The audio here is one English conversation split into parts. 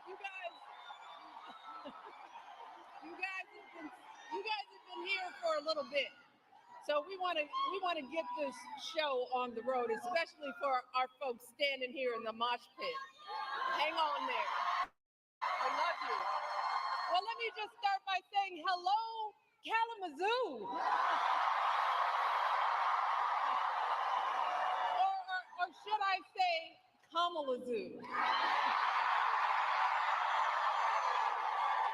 You guys, you guys have been here for a little bit. So we want to get this show on the road, especially for our folks standing here in the mosh pit. Hang on there. I love you. Well, let me just start by saying hello, Kalamazoo. Or should I say Kamalazoo?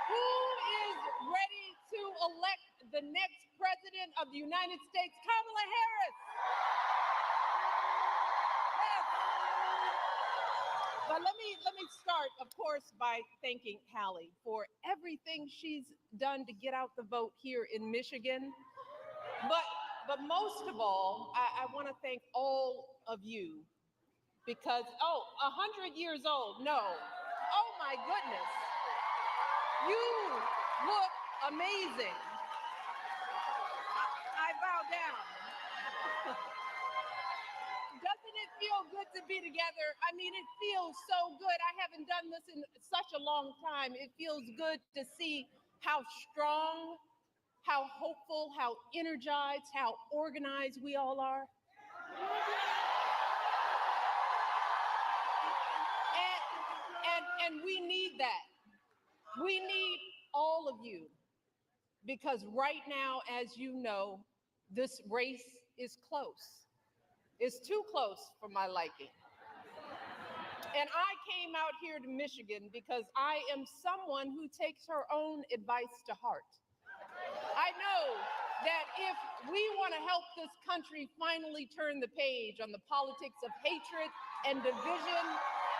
Who is ready to elect the next president of the United States, Kamala Harris? Yes. But let me start, of course, by thanking Hallie for everything she's done to get out the vote here in Michigan. But most of all, I want to thank all of you because, 100 years old, no. Oh my goodness. You look amazing. I bow down. Doesn't it feel good to be together? I mean, it feels so good. I haven't done this in such a long time. It feels good to see how strong, how hopeful, how energized, how organized we all are. And we need that. We need all of you because right now, as you know, this race is close. It's too close for my liking. And I came out here to Michigan because I am someone who takes her own advice to heart. I know that if we want to help this country finally turn the page on the politics of hatred and division,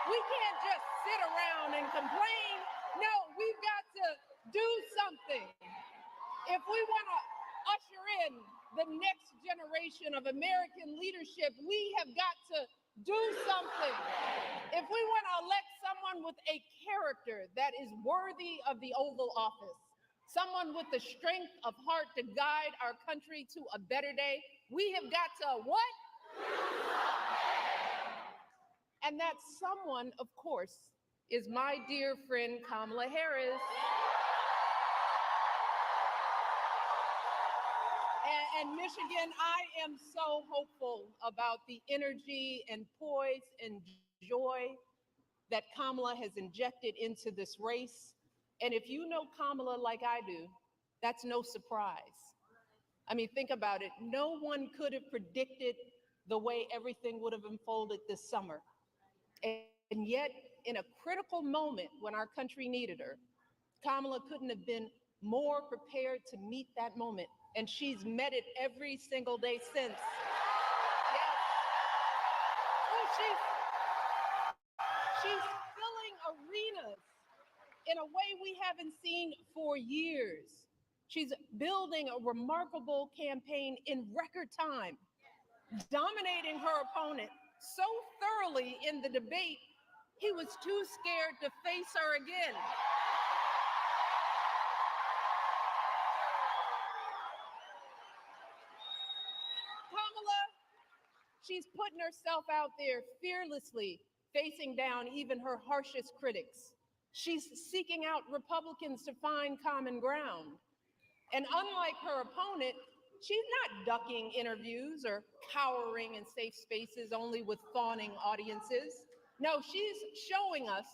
we can't just sit around and complain. No, we've got to do something. If we want to usher in the next generation of American leadership, we have got to do something. If we want to elect someone with a character that is worthy of the Oval Office, someone with the strength of heart to guide our country to a better day, we have got to what? And that someone, of course, is my dear friend Kamala Harris. And Michigan, I am so hopeful about the energy and poise and joy that Kamala has injected into this race. And if you know Kamala like I do, that's no surprise. I mean, think about it. No one could have predicted the way everything would have unfolded this summer. And yet, in a critical moment when our country needed her, Kamala couldn't have been more prepared to meet that moment. And she's met it every single day since. Yes. Oh, she's filling arenas in a way we haven't seen for years. She's building a remarkable campaign in record time, dominating her opponent so thoroughly in the debate, he was too scared to face her again. Kamala, she's putting herself out there fearlessly, facing down even her harshest critics. She's seeking out Republicans to find common ground. And unlike her opponent, she's not ducking interviews or cowering in safe spaces only with fawning audiences. No, she's showing us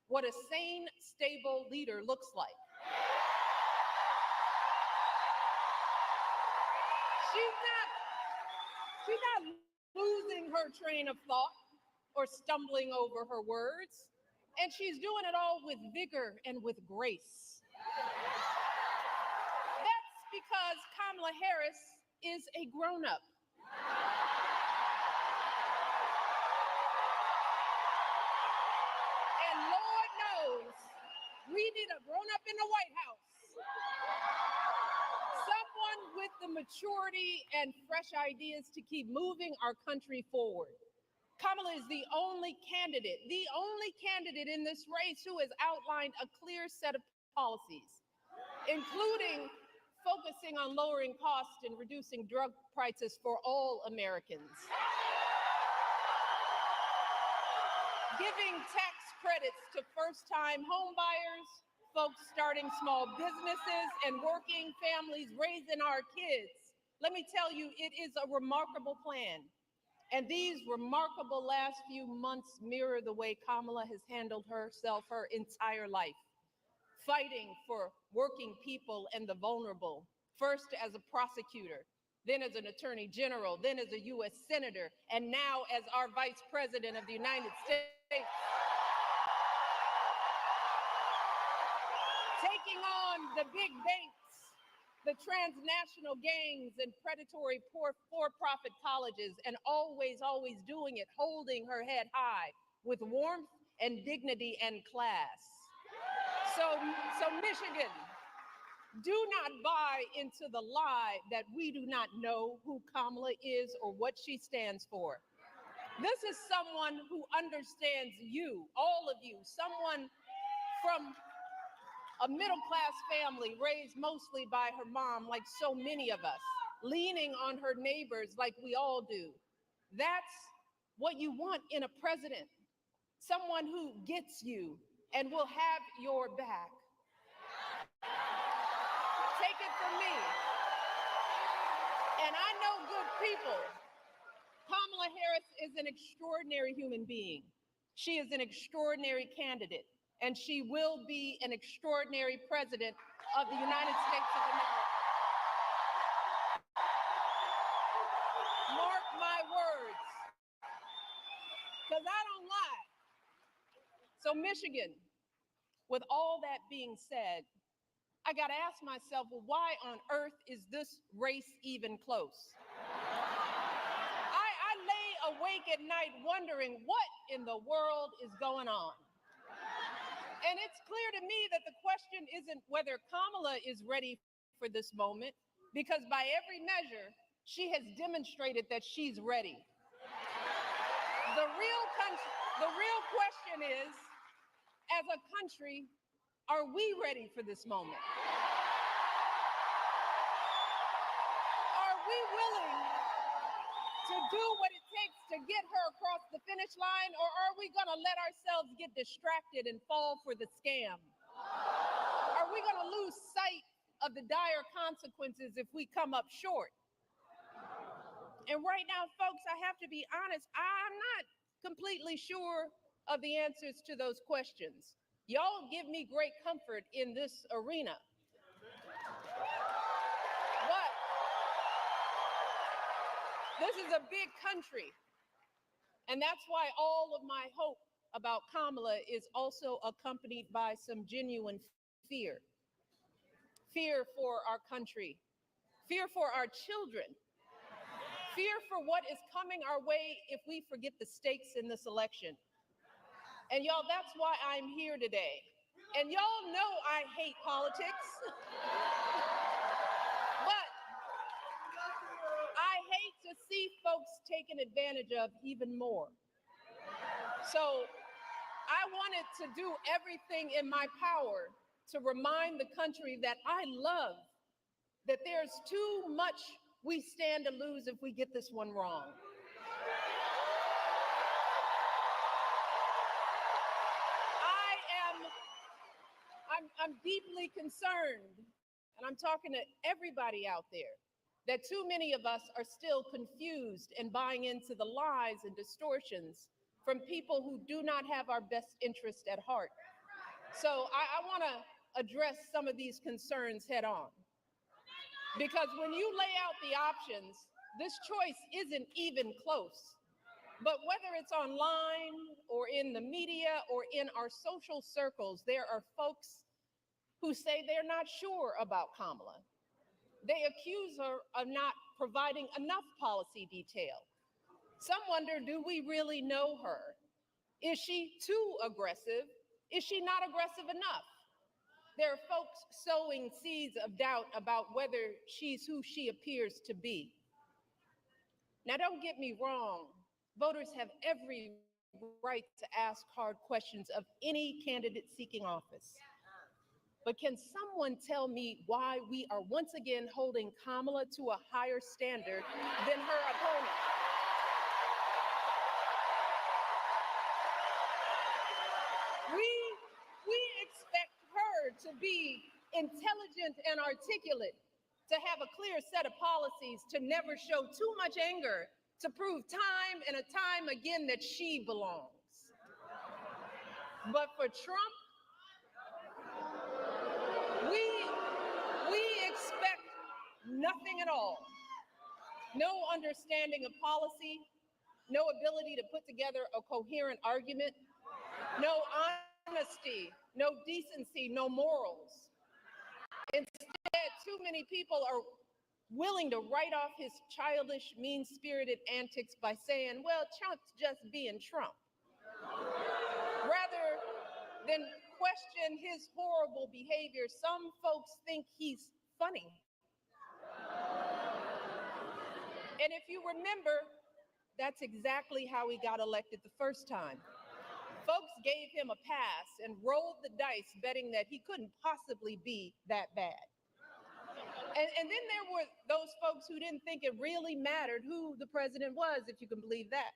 what a sane, stable leader looks like. She's not losing her train of thought or stumbling over her words. And she's doing it all with vigor and with grace. That's because Kamala Harris is a grown-up. And Lord knows, we need a grown-up in the White House. Someone with the maturity and fresh ideas to keep moving our country forward. Kamala is the only candidate in this race who has outlined a clear set of policies, including focusing on lowering costs and reducing drug prices for all Americans, giving tax credits to first-time homebuyers, folks starting small businesses, and working families raising our kids. Let me tell you, it is a remarkable plan. And these remarkable last few months mirror the way Kamala has handled herself her entire life, fighting for working people and the vulnerable, first as a prosecutor, then as an attorney general, then as a U.S. senator, and now as our vice president of the United States. Taking on the big banks, the transnational gangs and predatory for-profit colleges, and always doing it, holding her head high with warmth and dignity and class. So Michigan, do not buy into the lie that we do not know who Kamala is or what she stands for. This is someone who understands you, all of you, someone from a middle-class family raised mostly by her mom, like so many of us, leaning on her neighbors like we all do. That's what you want in a president, someone who gets you and will have your back. Take it from me. And I know good people. Kamala Harris is an extraordinary human being. She is an extraordinary candidate, and she will be an extraordinary president of the United States of America. Mark my words, because I don't lie. So Michigan, with all that being said, I got to ask myself, well, why on earth is this race even close? I lay awake at night wondering what in the world is going on. And it's clear to me that the question isn't whether Kamala is ready for this moment, because by every measure, she has demonstrated that she's ready. The real question is, as a country, are we ready for this moment? Are we willing to do what it takes to get her across the finish line, or are we going to let ourselves get distracted and fall for the scam? Are we going to lose sight of the dire consequences if we come up short? And right now, folks, I have to be honest, I'm not completely sure of the answers to those questions. Y'all give me great comfort in this arena. But this is a big country. And that's why all of my hope about Kamala is also accompanied by some genuine fear. Fear for our country, fear for our children, fear for what is coming our way if we forget the stakes in this election. And y'all, that's why I'm here today. And y'all know I hate politics. But I hate to see folks taken advantage of even more. So I wanted to do everything in my power to remind the country that I love, that there's too much we stand to lose if we get this one wrong. I'm deeply concerned, and I'm talking to everybody out there, that too many of us are still confused and buying into the lies and distortions from people who do not have our best interest at heart. So I want to address some of these concerns head on. Because when you lay out the options, this choice isn't even close. But whether it's online or in the media or in our social circles, there are folks who say they're not sure about Kamala. They accuse her of not providing enough policy detail. Some wonder, do we really know her? Is she too aggressive? Is she not aggressive enough? There are folks sowing seeds of doubt about whether she's who she appears to be. Now, don't get me wrong. Voters have every right to ask hard questions of any candidate seeking office. But can someone tell me why we are once again holding Kamala to a higher standard than her opponent? be intelligent and articulate, to have a clear set of policies, to never show too much anger, to prove time and time again that she belongs. But for Trump, we expect nothing at all. No understanding of policy, no ability to put together a coherent argument, no honesty, no decency, no morals. Instead, too many people are willing to write off his childish, mean-spirited antics by saying, well, Trump's just being Trump, rather than question his horrible behavior. Some folks think he's funny. And if you remember, that's exactly how he got elected the first time. Folks gave him a pass and rolled the dice, betting that he couldn't possibly be that bad. And then there were those folks who didn't think it really mattered who the president was, if you can believe that.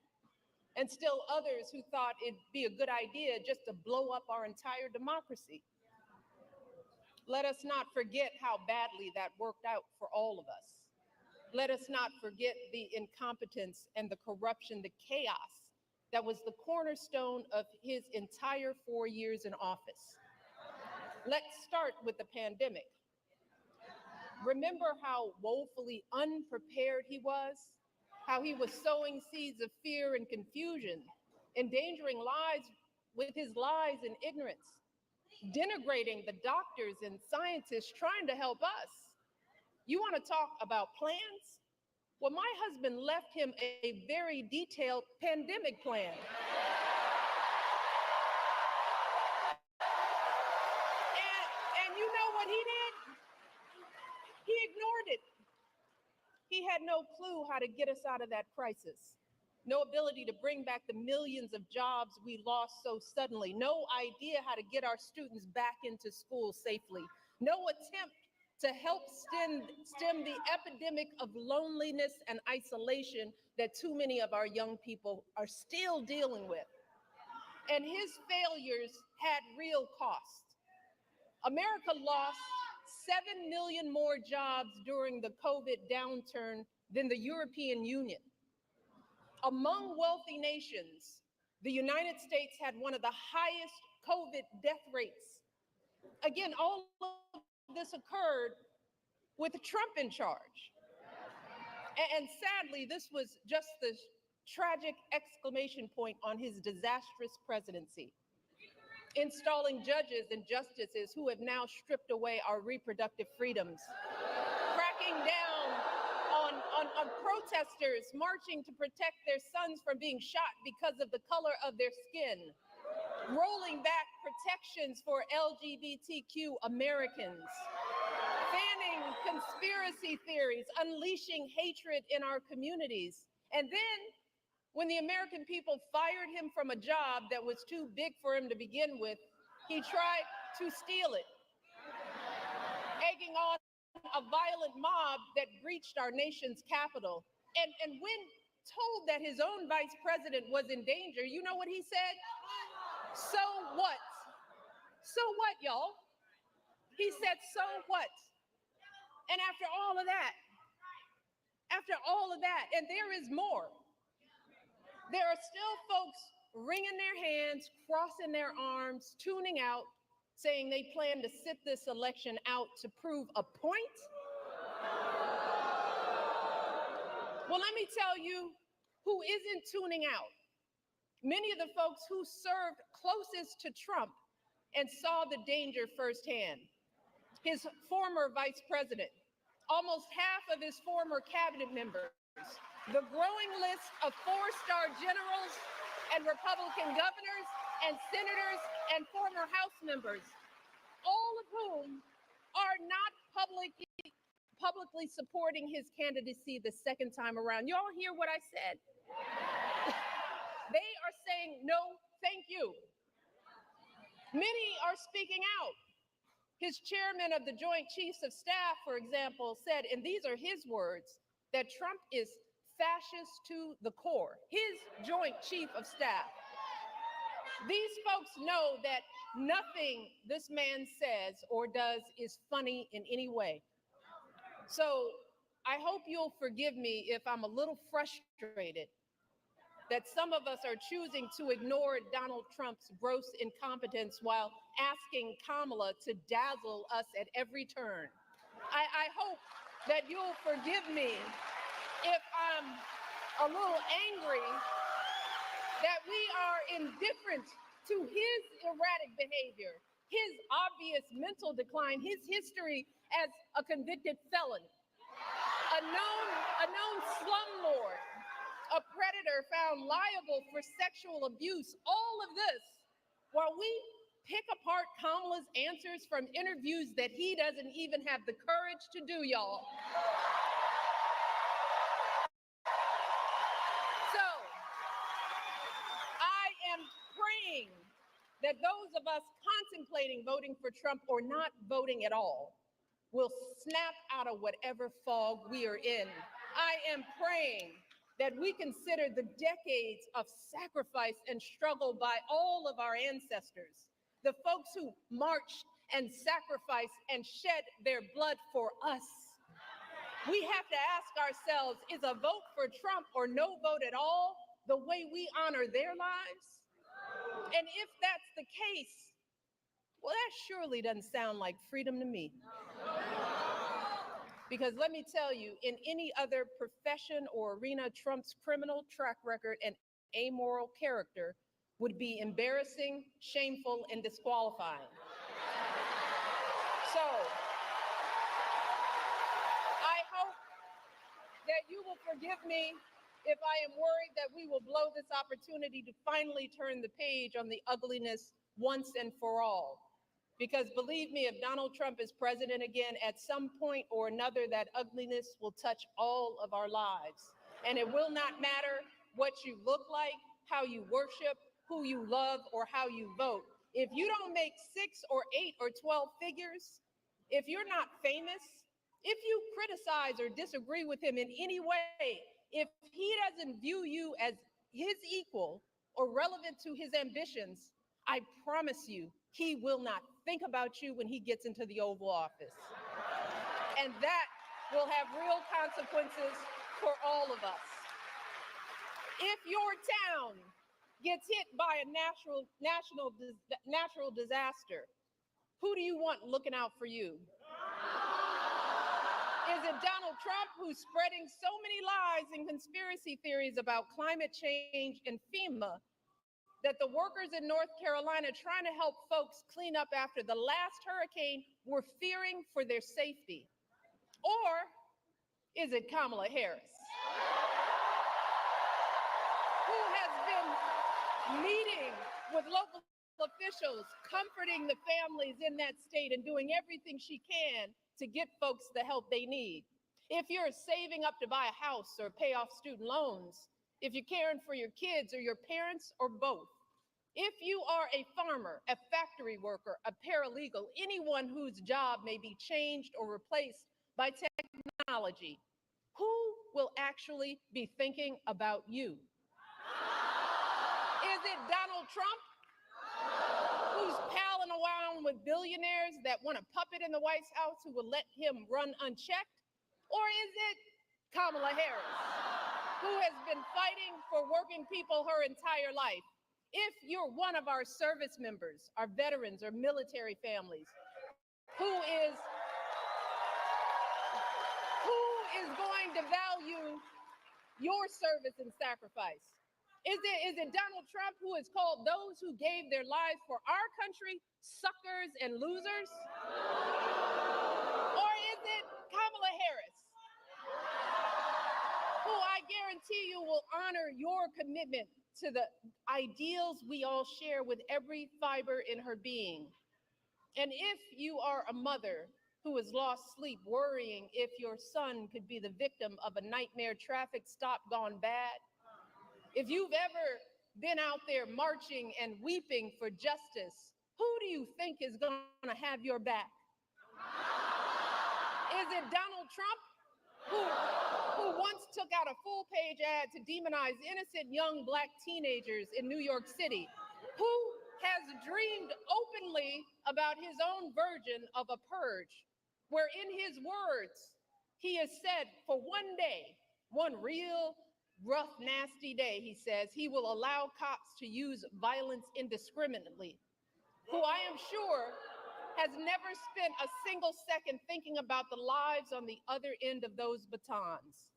And still others who thought it'd be a good idea just to blow up our entire democracy. Let us not forget how badly that worked out for all of us. Let us not forget the incompetence and the corruption, the chaos that was the cornerstone of his entire 4 years in office. Let's start with the pandemic. Remember how woefully unprepared he was, how he was sowing seeds of fear and confusion, endangering lives with his lies and ignorance, denigrating the doctors and scientists trying to help us. You want to talk about plans? Well, my husband left him a very detailed pandemic plan. And you know what he did? He ignored it. He had no clue how to get us out of that crisis. No ability to bring back the millions of jobs we lost so suddenly. No idea how to get our students back into school safely. No attempt to help stem the epidemic of loneliness and isolation that too many of our young people are still dealing with. And his failures had real cost. America lost 7 million more jobs during the COVID downturn than the European Union. Among wealthy nations, the United States had one of the highest COVID death rates. Again, all of this occurred with Trump in charge. And sadly, this was just the tragic exclamation point on his disastrous presidency. Installing judges and justices who have now stripped away our reproductive freedoms, cracking down on protesters marching to protect their sons from being shot because of the color of their skin, rolling back protections for LGBTQ Americans, fanning conspiracy theories, unleashing hatred in our communities. And then, when the American people fired him from a job that was too big for him to begin with, he tried to steal it, egging on a violent mob that breached our nation's capital. And when told that his own vice president was in danger, you know what he said? So what? So what, y'all? He said, so what? And after all of that, and there is more, there are still folks wringing their hands, crossing their arms, tuning out, saying they plan to sit this election out to prove a point. Well, let me tell you who isn't tuning out. Many of the folks who served closest to Trump and saw the danger firsthand. His former vice president, almost half of his former cabinet members, the growing list of four-star generals and Republican governors and senators and former House members, all of whom are not publicly supporting his candidacy the second time around. You all hear what I said? They are saying, no, thank you. Many are speaking out. His chairman of the Joint Chiefs of Staff, for example, said, and these are his words, that Trump is fascist to the core. His Joint Chief of Staff. These folks know that nothing this man says or does is funny in any way. So I hope you'll forgive me if I'm a little frustrated that some of us are choosing to ignore Donald Trump's gross incompetence while asking Kamala to dazzle us at every turn. I hope that you'll forgive me if I'm a little angry that we are indifferent to his erratic behavior, his obvious mental decline, his history as a convicted felon, a known slumlord, a predator found liable for sexual abuse, all of this while we pick apart Kamala's answers from interviews that he doesn't even have the courage to do, y'all. So I am praying that those of us contemplating voting for Trump or not voting at all will snap out of whatever fog we are in. I am praying that we consider the decades of sacrifice and struggle by all of our ancestors, the folks who marched and sacrificed and shed their blood for us. We have to ask ourselves, is a vote for Trump or no vote at all the way we honor their lives? And if that's the case, well, that surely doesn't sound like freedom to me. Because let me tell you, in any other profession or arena, Trump's criminal track record and amoral character would be embarrassing, shameful, and disqualifying. So I hope that you will forgive me if I am worried that we will blow this opportunity to finally turn the page on the ugliness once and for all. Because believe me, if Donald Trump is president again, at some point or another, that ugliness will touch all of our lives. And it will not matter what you look like, how you worship, who you love, or how you vote. If you don't make 6 or 8 or 12 figures, if you're not famous, if you criticize or disagree with him in any way, if he doesn't view you as his equal or relevant to his ambitions, I promise you, he will not think about you when he gets into the Oval Office. And that will have real consequences for all of us. If your town gets hit by a natural disaster, who do you want looking out for you? Is it Donald Trump, who's spreading so many lies and conspiracy theories about climate change and FEMA that the workers in North Carolina trying to help folks clean up after the last hurricane were fearing for their safety? Or is it Kamala Harris, who has been meeting with local officials, comforting the families in that state and doing everything she can to get folks the help they need? If you're saving up to buy a house or pay off student loans, if you're caring for your kids or your parents or both, if you are a farmer, a factory worker, a paralegal, anyone whose job may be changed or replaced by technology, who will actually be thinking about you? Is it Donald Trump, who's palling around with billionaires that want a puppet in the White House who will let him run unchecked? Or is it Kamala Harris, who has been fighting for working people her entire life? If you're one of our service members, our veterans or military families, who is going to value your service and sacrifice? Is it Donald Trump, who has called those who gave their lives for our country suckers and losers? Or is it Kamala Harris, who I guarantee you will honor your commitment to the ideals we all share with every fiber in her being? And if you are a mother who has lost sleep worrying if your son could be the victim of a nightmare traffic stop gone bad, if you've ever been out there marching and weeping for justice, who do you think is going to have your back? Is it Donald Trump, who once took out a full-page ad to demonize innocent young Black teenagers in New York City? Who has dreamed openly about his own version of a purge, where in his words, he has said for one day, one real rough, nasty day, he says, he will allow cops to use violence indiscriminately, who I am sure has never spent a single second thinking about the lives on the other end of those batons.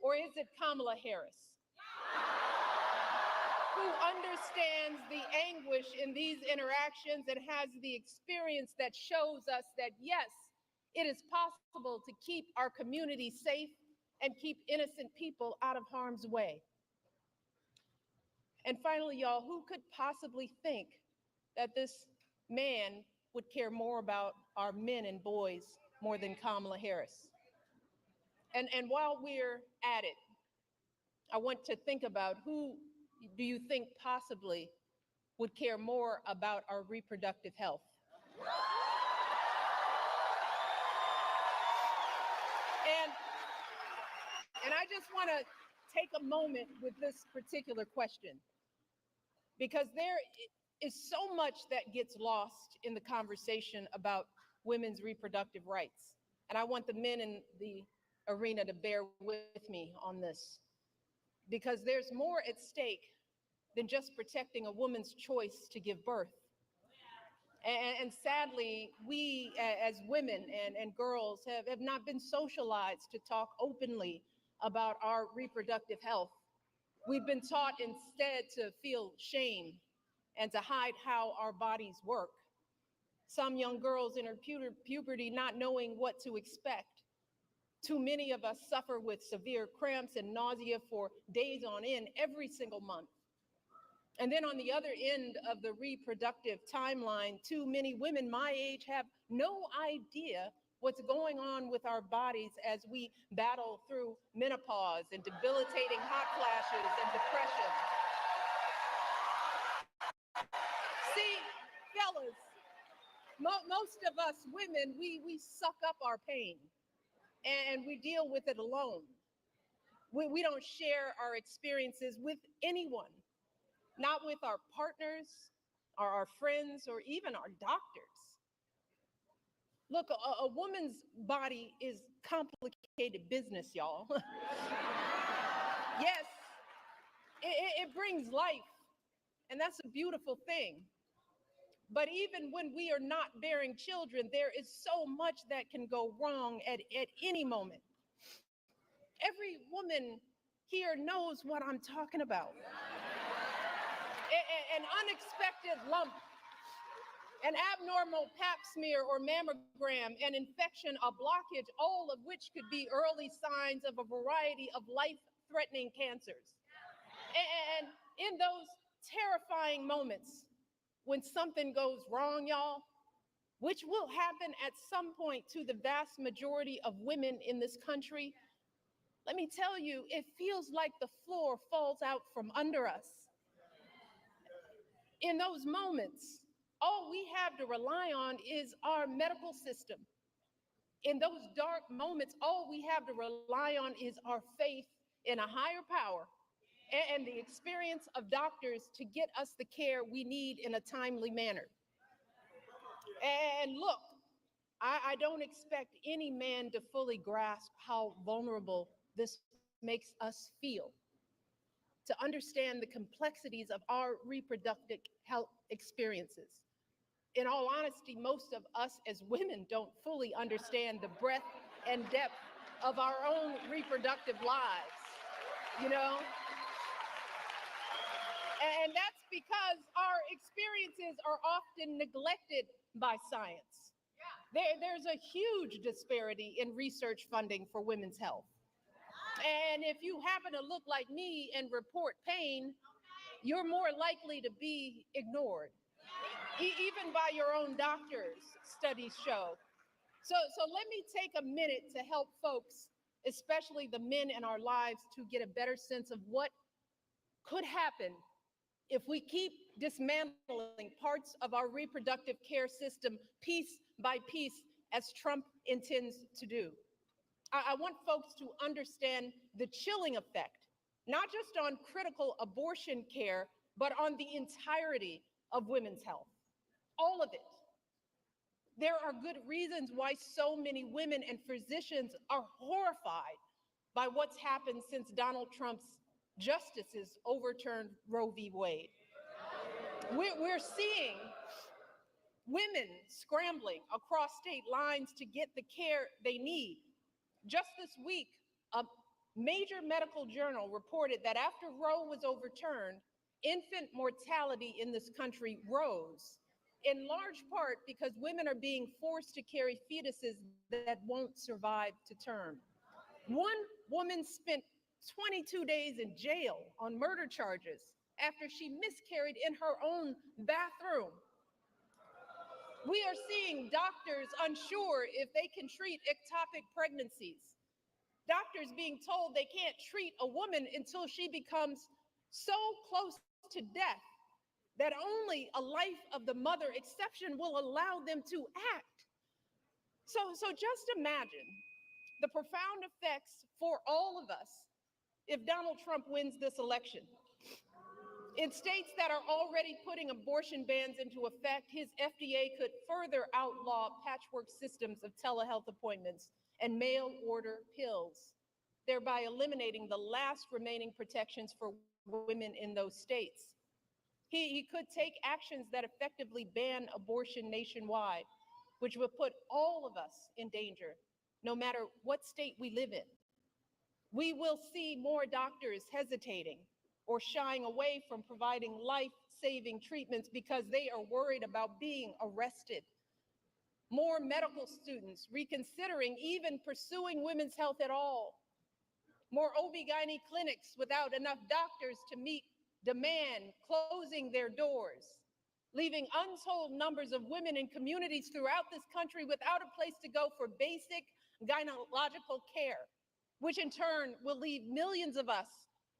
Or is it Kamala Harris, who understands the anguish in these interactions and has the experience that shows us that, yes, it is possible to keep our community safe and keep innocent people out of harm's way? And finally, y'all, who could possibly think that this man would care more about our men and boys more than Kamala Harris? And while we're at it, I want to think about who do you think possibly would care more about our reproductive health? And I just want to take a moment with this particular question, because there is so much that gets lost in the conversation about women's reproductive rights. And I want the men in the arena to bear with me on this, because there's more at stake than just protecting a woman's choice to give birth. And sadly, we as women and girls have not been socialized to talk openly about our reproductive health. We've been taught instead to feel shame and to hide how our bodies work. Some young girls enter puberty not knowing what to expect. Too many of us suffer with severe cramps and nausea for days on end every single month. And then on the other end of the reproductive timeline, too many women my age have no idea what's going on with our bodies as we battle through menopause and debilitating hot flashes and depression. See, fellas, most of us women, we suck up our pain and we deal with it alone. We don't share our experiences with anyone, not with our partners, or our friends, or even our doctors. Look, a woman's body is complicated business, y'all. Yes, it brings life, and that's a beautiful thing. But even when we are not bearing children, there is so much that can go wrong at any moment. Every woman here knows what I'm talking about. An unexpected lump, an abnormal pap smear or mammogram, an infection, a blockage, all of which could be early signs of a variety of life-threatening cancers. And in those terrifying moments when something goes wrong, y'all, which will happen at some point to the vast majority of women in this country, let me tell you, it feels like the floor falls out from under us. In those moments, all we have to rely on is our medical system. In those dark moments, all we have to rely on is our faith in a higher power and the experience of doctors to get us the care we need in a timely manner. And look, I don't expect any man to fully grasp how vulnerable this makes us feel, to understand the complexities of our reproductive health experiences. In all honesty, most of us as women don't fully understand the breadth and depth of our own reproductive lives, you know? And that's because our experiences are often neglected by science. There's a huge disparity in research funding for women's health. And if you happen to look like me and report pain, you're more likely to be ignored, even by your own doctors, studies show. So let me take a minute to help folks, especially the men in our lives, to get a better sense of what could happen if we keep dismantling parts of our reproductive care system piece by piece, as Trump intends to do. I want folks to understand the chilling effect, not just on critical abortion care, but on the entirety of women's health, all of it. There are good reasons why so many women and physicians are horrified by what's happened since Donald Trump's justices overturned Roe v. Wade. We're seeing women scrambling across state lines to get the care they need. Just this week, a major medical journal reported that after Roe was overturned, infant mortality in this country rose, in large part because women are being forced to carry fetuses that won't survive to term. One woman spent 22 days in jail on murder charges after she miscarried in her own bathroom. We are seeing doctors unsure if they can treat ectopic pregnancies. Doctors being told they can't treat a woman until she becomes so close to death that only a life of the mother exception will allow them to act. So just imagine the profound effects for all of us if Donald Trump wins this election. In states that are already putting abortion bans into effect, his FDA could further outlaw patchwork systems of telehealth appointments and mail order pills, thereby eliminating the last remaining protections for women in those states. He could take actions that effectively ban abortion nationwide, which would put all of us in danger, no matter what state we live in. We will see more doctors hesitating or shying away from providing life-saving treatments because they are worried about being arrested. More medical students reconsidering even pursuing women's health at all. More OB/GYN clinics without enough doctors to meet demand, closing their doors, leaving untold numbers of women in communities throughout this country without a place to go for basic gynecological care, which in turn will leave millions of us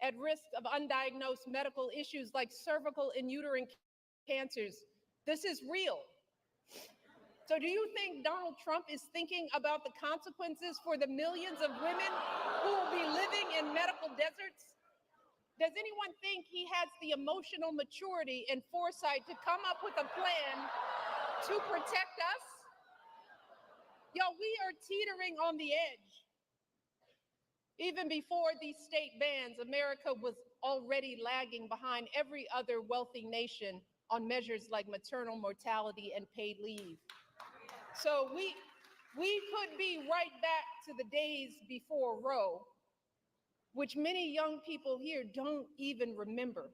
at risk of undiagnosed medical issues like cervical and uterine cancers. This is real. So do you think Donald Trump is thinking about the consequences for the millions of women who will be living in medical deserts? Does anyone think he has the emotional maturity and foresight to come up with a plan to protect us? Yo, we are teetering on the edge. Even before these state bans, America was already lagging behind every other wealthy nation on measures like maternal mortality and paid leave. So we could be right back to the days before Roe, which many young people here don't even remember.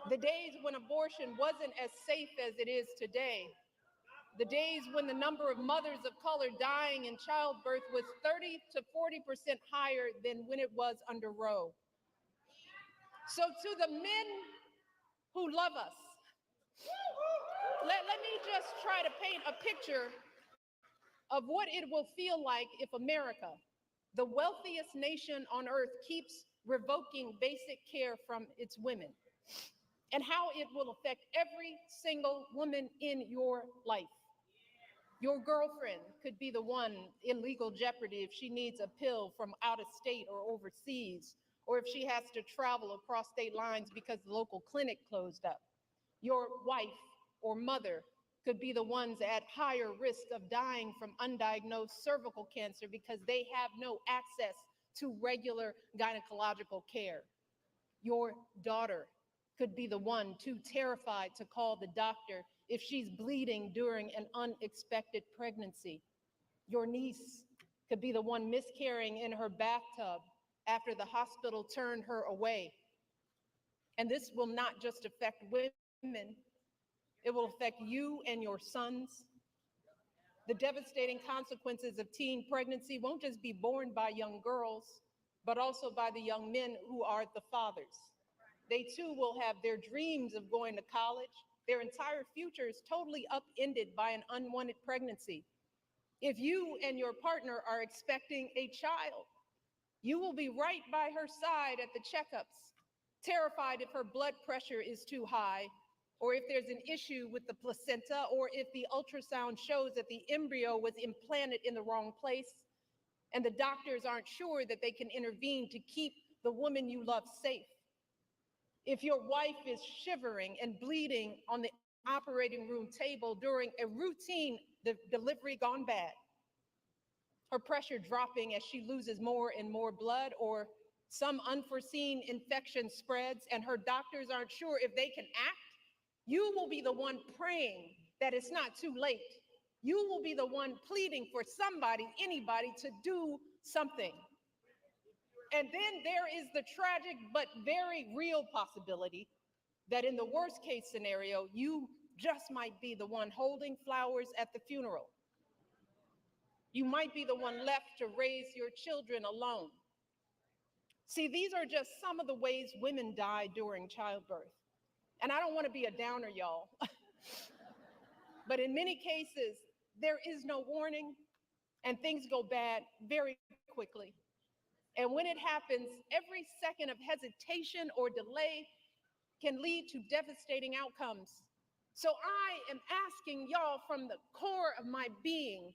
The days when abortion wasn't as safe as it is today. The days when the number of mothers of color dying in childbirth was 30 to 40% higher than when it was under Roe. So to the men who love us, let me just try to paint a picture of what it will feel like if America, the wealthiest nation on earth, keeps revoking basic care from its women, and how it will affect every single woman in your life. Your girlfriend could be the one in legal jeopardy if she needs a pill from out of state or overseas, or if she has to travel across state lines because the local clinic closed up. Your wife or mother could be the ones at higher risk of dying from undiagnosed cervical cancer because they have no access to regular gynecological care. Your daughter could be the one too terrified to call the doctor if she's bleeding during an unexpected pregnancy. Your niece could be the one miscarrying in her bathtub after the hospital turned her away. And this will not just affect women, it will affect you and your sons. The devastating consequences of teen pregnancy won't just be borne by young girls, but also by the young men who are the fathers. They too will have their dreams of going to college, their entire futures totally upended by an unwanted pregnancy. If you and your partner are expecting a child, you will be right by her side at the checkups, terrified if her blood pressure is too high, or if there's an issue with the placenta, or if the ultrasound shows that the embryo was implanted in the wrong place, and the doctors aren't sure that they can intervene to keep the woman you love safe. If your wife is shivering and bleeding on the operating room table during a routine delivery gone bad, her pressure dropping as she loses more and more blood, or some unforeseen infection spreads and her doctors aren't sure if they can act, you will be the one praying that it's not too late. You will be the one pleading for somebody, anybody, to do something. And then there is the tragic but very real possibility that in the worst case scenario, you just might be the one holding flowers at the funeral. You might be the one left to raise your children alone. See, these are just some of the ways women die during childbirth. And I don't want to be a downer, y'all. But in many cases, there is no warning and things go bad very quickly. And when it happens, every second of hesitation or delay can lead to devastating outcomes. So I am asking y'all from the core of my being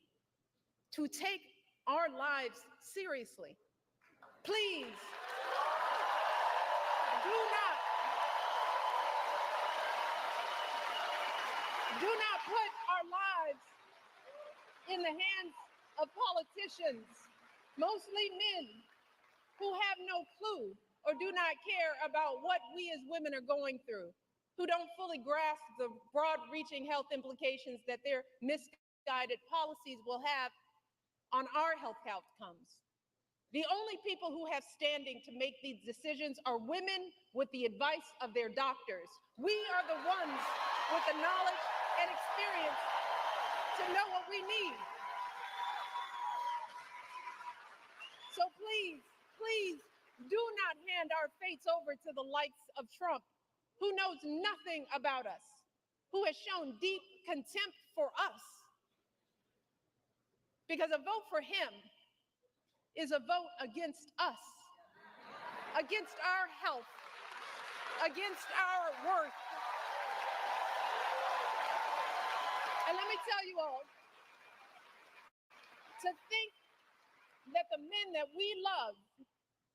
to take our lives seriously. Please, do not put our lives in the hands of politicians, mostly men, who have no clue or do not care about what we as women are going through, who don't fully grasp the broad-reaching health implications that their misguided policies will have on our health outcomes. The only people who have standing to make these decisions are women with the advice of their doctors. We are the ones with the knowledge and experience to know what we need. So please, please do not hand our fates over to the likes of Trump, who knows nothing about us, who has shown deep contempt for us. Because a vote for him is a vote against us, against our health, against our worth. And let me tell you all, to think that the men that we love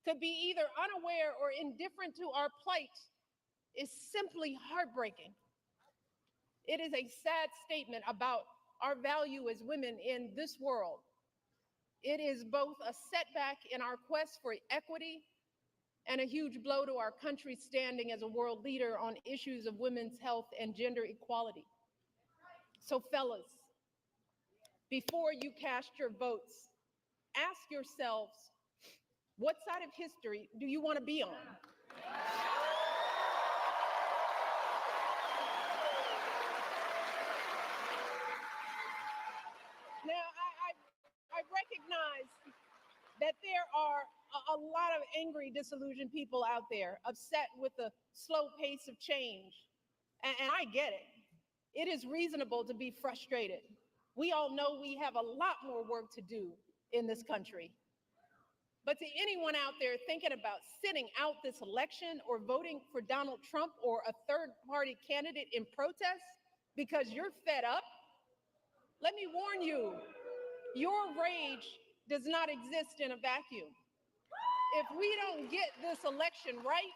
could be either unaware or indifferent to our plight is simply heartbreaking. It is a sad statement about our value as women in this world. It is both a setback in our quest for equity and a huge blow to our country's standing as a world leader on issues of women's health and gender equality. So fellas, before you cast your votes, ask yourselves, what side of history do you want to be on? Now, I recognize that there are a lot of angry, disillusioned people out there, upset with the slow pace of change. And I get it. It is reasonable to be frustrated. We all know we have a lot more work to do in this country. But to anyone out there thinking about sitting out this election or voting for Donald Trump or a third-party candidate in protest because you're fed up, let me warn you, your rage does not exist in a vacuum. If we don't get this election right,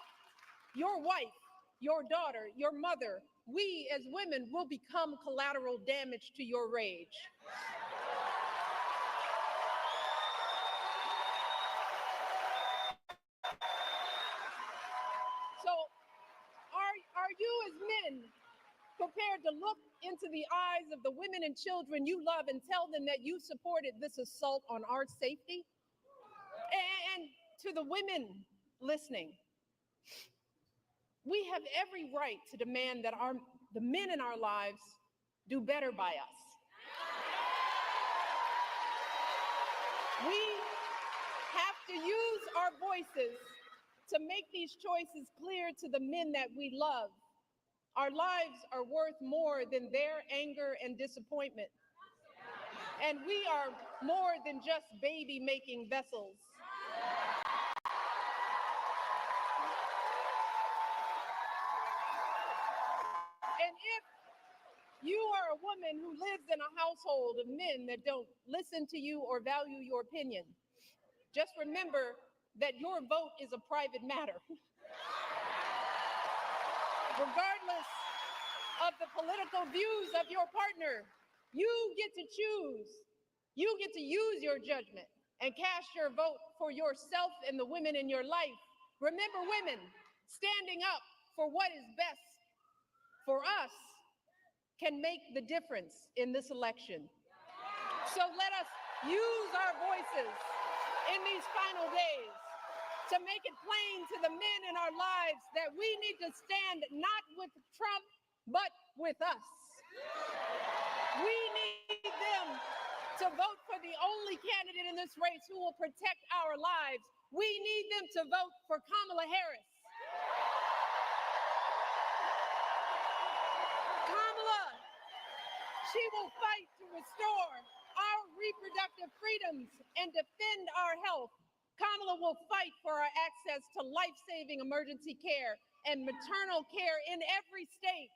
your wife, your daughter, your mother, we as women will become collateral damage to your rage. So are you as men prepared to look into the eyes of the women and children you love and tell them that you supported this assault on our safety? And to the women listening, we have every right to demand that the men in our lives do better by us. We have to use our voices to make these choices clear to the men that we love. Our lives are worth more than their anger and disappointment. And we are more than just baby-making vessels. And if you are a woman who lives in a household of men that don't listen to you or value your opinion, just remember that your vote is a private matter. Regardless of the political views of your partner, you get to choose. You get to use your judgment and cast your vote for yourself and the women in your life. Remember, women, standing up for what is best for us can make the difference in this election. So let us use our voices in these final days to make it plain to the men in our lives that we need to stand not with Trump, but with us. We need them to vote for the only candidate in this race who will protect our lives. We need them to vote for Kamala Harris. Kamala, she will fight to restore our reproductive freedoms and defend our health. Kamala will fight for our access to life-saving emergency care and maternal care in every state.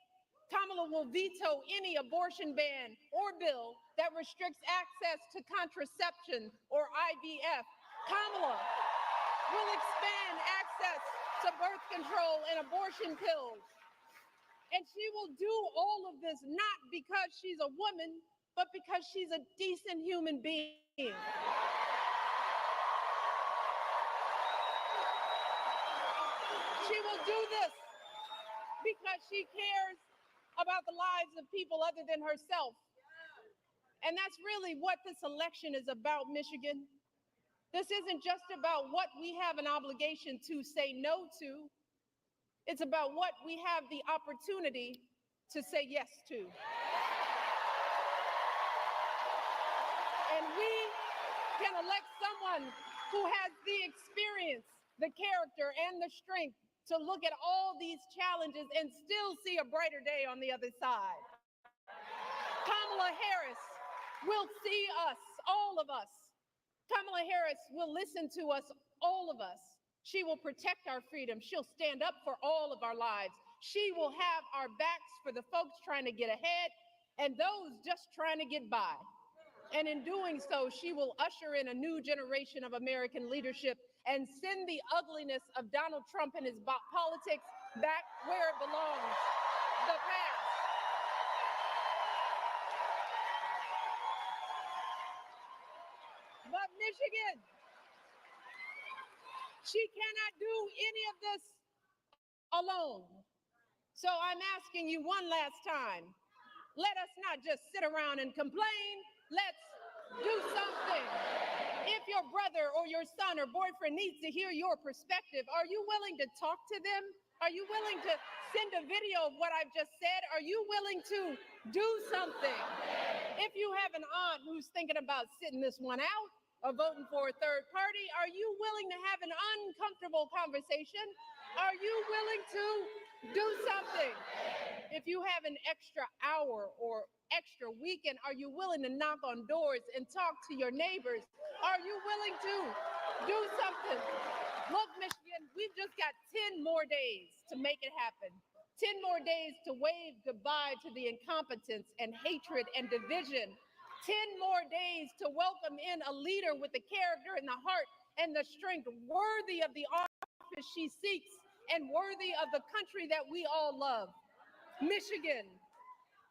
Kamala will veto any abortion ban or bill that restricts access to contraception or IVF. Kamala will expand access to birth control and abortion pills. And she will do all of this not because she's a woman, but because she's a decent human being. She will do this because she cares about the lives of people other than herself. And that's really what this election is about, Michigan. This isn't just about what we have an obligation to say no to. It's about what we have the opportunity to say yes to. And we can elect someone who has the experience, the character, and the strength to look at all these challenges and still see a brighter day on the other side. Kamala Harris will see us, all of us. Kamala Harris will listen to us, all of us. She will protect our freedom. She'll stand up for all of our lives. She will have our backs for the folks trying to get ahead and those just trying to get by. And in doing so, she will usher in a new generation of American leadership and send the ugliness of Donald Trump and his politics back where it belongs, the past. But Michigan, she cannot do any of this alone. So I'm asking you one last time, let us not just sit around and complain, let's do something. If your brother or your son or boyfriend needs to hear your perspective, are you willing to talk to them? Are you willing to send a video of what I've just said? Are you willing to do something? If you have an aunt who's thinking about sitting this one out or voting for a third party, are you willing to have an uncomfortable conversation? Are you willing to do something? If you have an extra hour or extra weekend, are you willing to knock on doors and talk to your neighbors? Are you willing to do something? Look, Michigan, we've just got 10 more days to make it happen. 10 more days to wave goodbye to the incompetence and hatred and division. 10 more days to welcome in a leader with the character and the heart and the strength worthy of the office she seeks and worthy of the country that we all love. Michigan,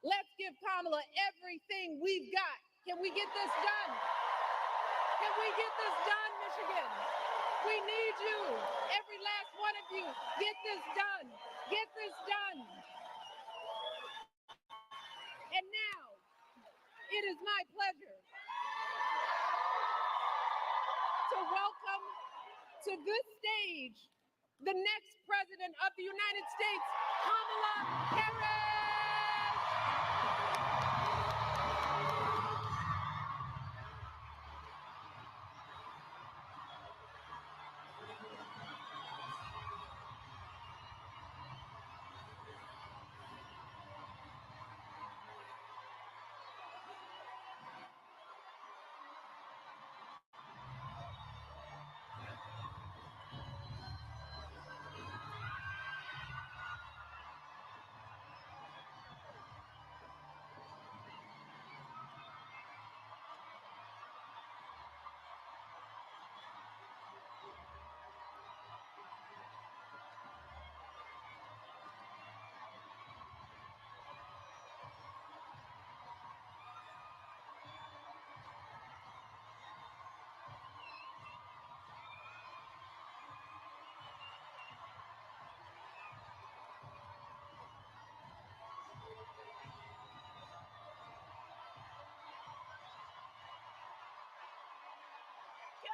let's give Kamala everything we've got. Can we get this done? Can we get this done, Michigan? We need you, every last one of you. Get this done. Get this done. And now, it is my pleasure to welcome to this stage the next President of the United States, Kamala Harris.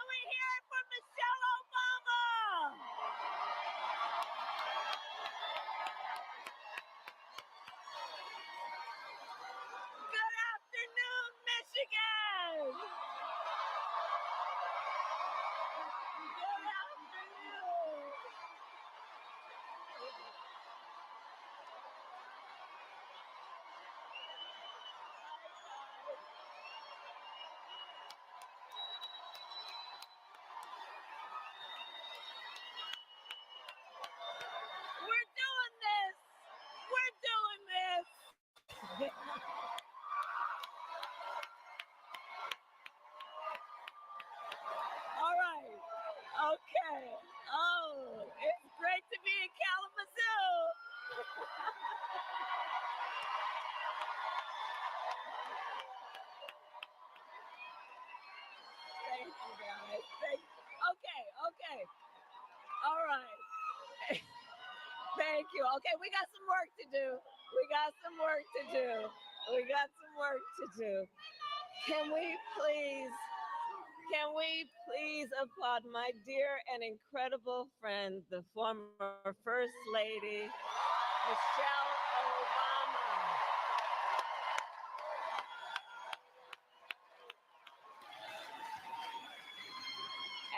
we hear it for Michelle Obama? Good afternoon, Michigan. Good afternoon. We're doing this. We're doing this. All right. Okay. Oh, it's great to be in Kalamazoo. Thank you, guys. Okay. All right. Thank you. Okay, we got some work to do. Can we please applaud my dear and incredible friend, the former First Lady, Michelle Obama.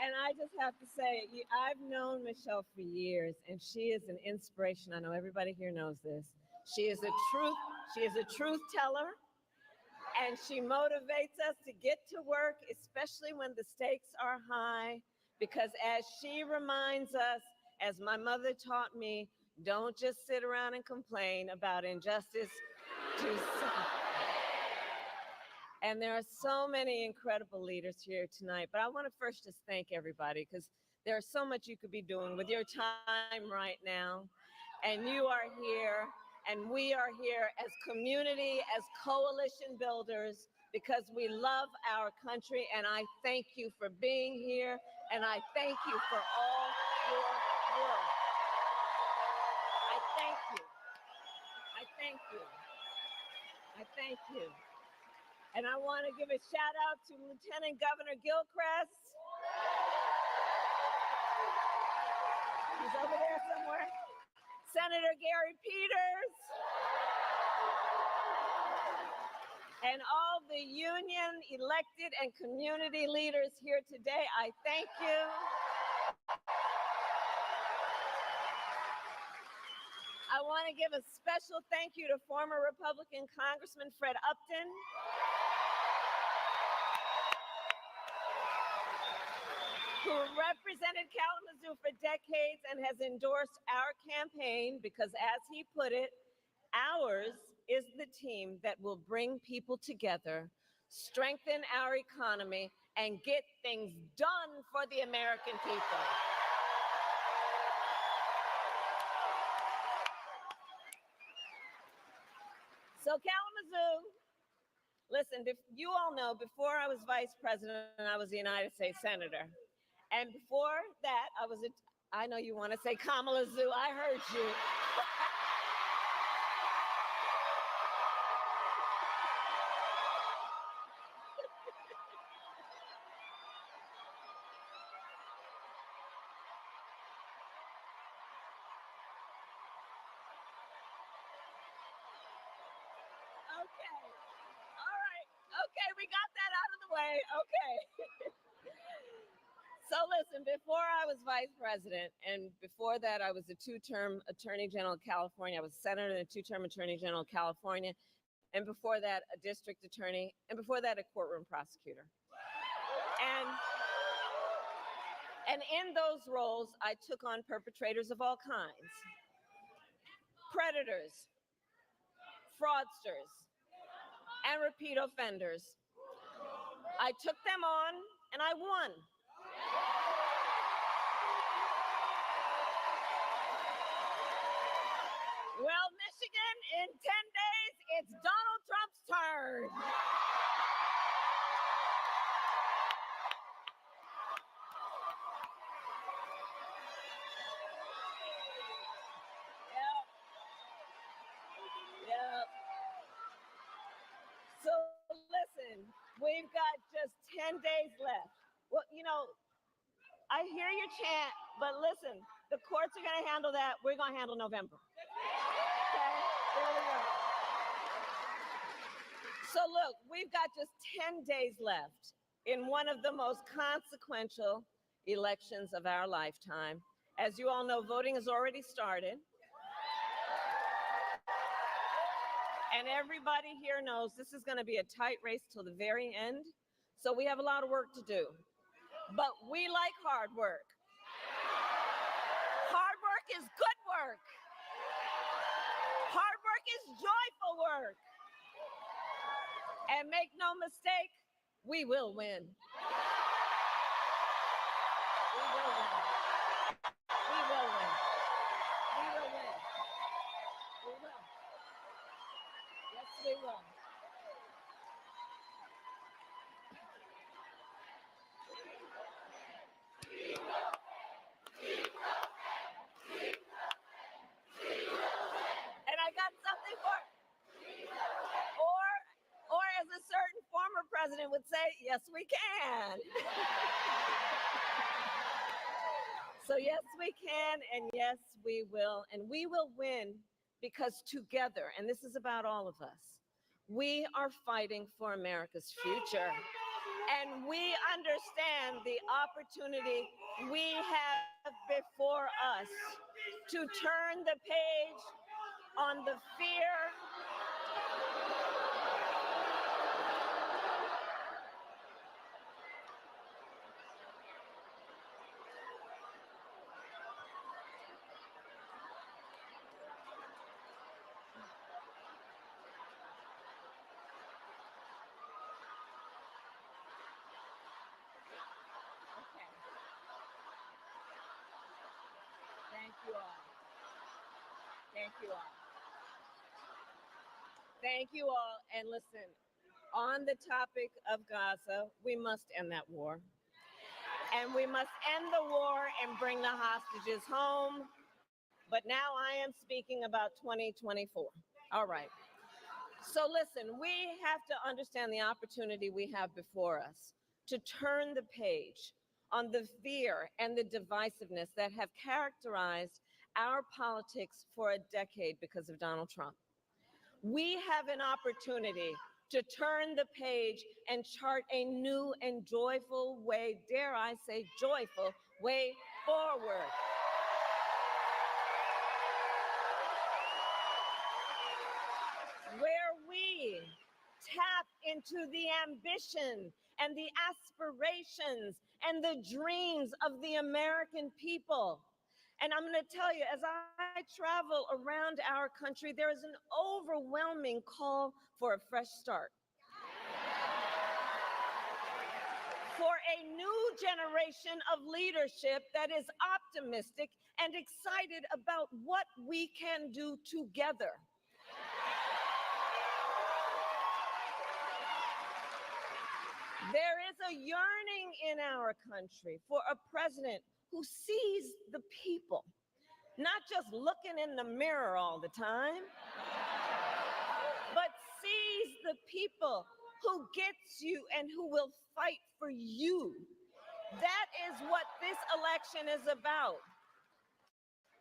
And I just have to say, I've known Michelle for years, and she is an inspiration. I know everybody here knows this. She is a truth teller, and she motivates us to get to work, especially when the stakes are high, because as she reminds us, as my mother taught me, don't just sit around and complain about injustice. And there are so many incredible leaders here tonight, but I want to first just thank everybody, because there's so much you could be doing with your time right now. And you are here, and we are here as community, as coalition builders, because we love our country. And I thank you for being here, and I thank you for all your work. I thank you. And I want to give a shout out to Lieutenant Governor Gilchrist. He's over there somewhere. Senator Gary Peters. And all the union, elected, and community leaders here today, I thank you. I want to give a special thank you to former Republican Congressman Fred Upton. Who represented Kalamazoo for decades and has endorsed our campaign because, as he put it, ours is the team that will bring people together, strengthen our economy, and get things done for the American people. So Kalamazoo, listen, you all know, before I was vice president, I was a United States senator. And before that, I know you want to say Kamalazoo, I heard you. Okay, all right, okay, we got that out of the way, okay. So listen, before I was vice president, and before that I was a two-term Attorney General of California. I was a senator and a two-term Attorney General of California, and before that a district attorney, and before that a courtroom prosecutor. And in those roles, I took on perpetrators of all kinds. Predators, fraudsters, and repeat offenders. I took them on, and I won. Well, Michigan, in 10 days, it's Donald Trump's turn. Yep. So listen, we've got just 10 days left. Well, I hear your chant, but listen, the courts are going to handle that. We're going to handle November. Okay? There we go. So look, we've got just 10 days left in one of the most consequential elections of our lifetime. As you all know, voting has already started. And everybody here knows this is going to be a tight race till the very end. So we have a lot of work to do. But we like hard work. Hard work is good work. Hard work is joyful work. And make no mistake, we will win. We will win. We will win. We will win. We will. Yes, we will. And I got something for or as a certain former president would say, yes, we can. So yes, we can, and yes, we will. And we will win because together, and this is about all of us, we are fighting for America's future. And we understand the opportunity we have before us to turn the page on the fear, Thank you all. Thank you all. Thank you all. And listen, on the topic of Gaza, we must end that war. And we must end the war and bring the hostages home. But now I am speaking about 2024. All right. So listen, we have to understand the opportunity we have before us to turn the page on the fear and the divisiveness that have characterized our politics for a decade because of Donald Trump. We have an opportunity to turn the page and chart a new and joyful way, dare I say joyful, way forward. Where we tap into the ambition and the aspirations and the dreams of the American people. And I'm going to tell you, as I travel around our country, there is an overwhelming call for a fresh start. For a new generation of leadership that is optimistic and excited about what we can do together. There is a yearning in our country for a president who sees the people, not just looking in the mirror all the time, but sees the people, who gets you and who will fight for you. That is what this election is about.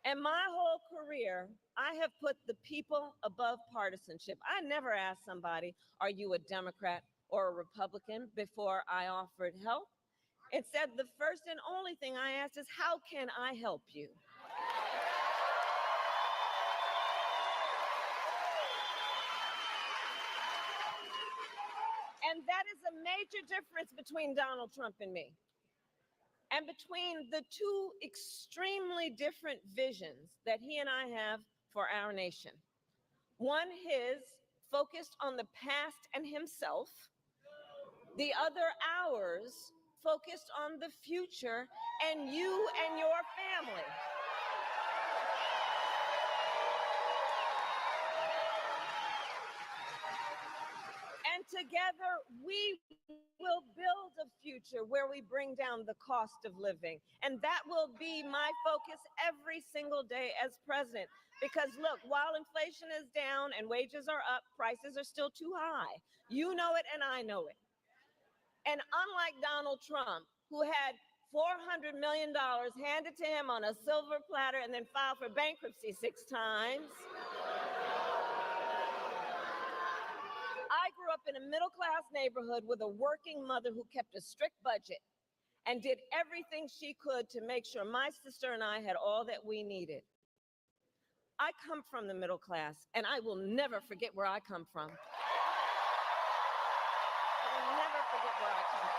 And my whole career, I have put the people above partisanship. I never asked somebody, are you a Democrat or a Republican, before I offered help. Instead, the first and only thing I asked is, how can I help you? And that is a major difference between Donald Trump and me, and between the two extremely different visions that he and I have for our nation. One, his, focused on the past and himself. The other, ours, focused on the future and you and your family. And together, we will build a future where we bring down the cost of living. And that will be my focus every single day as president. Because look, while inflation is down and wages are up, prices are still too high. You know it and I know it. And unlike Donald Trump, who had $400 million handed to him on a silver platter and then filed for bankruptcy 6 times, I grew up in a middle-class neighborhood with a working mother who kept a strict budget and did everything she could to make sure my sister and I had all that we needed. I come from the middle class, and I will never forget where I come from. I will never forget where I come from.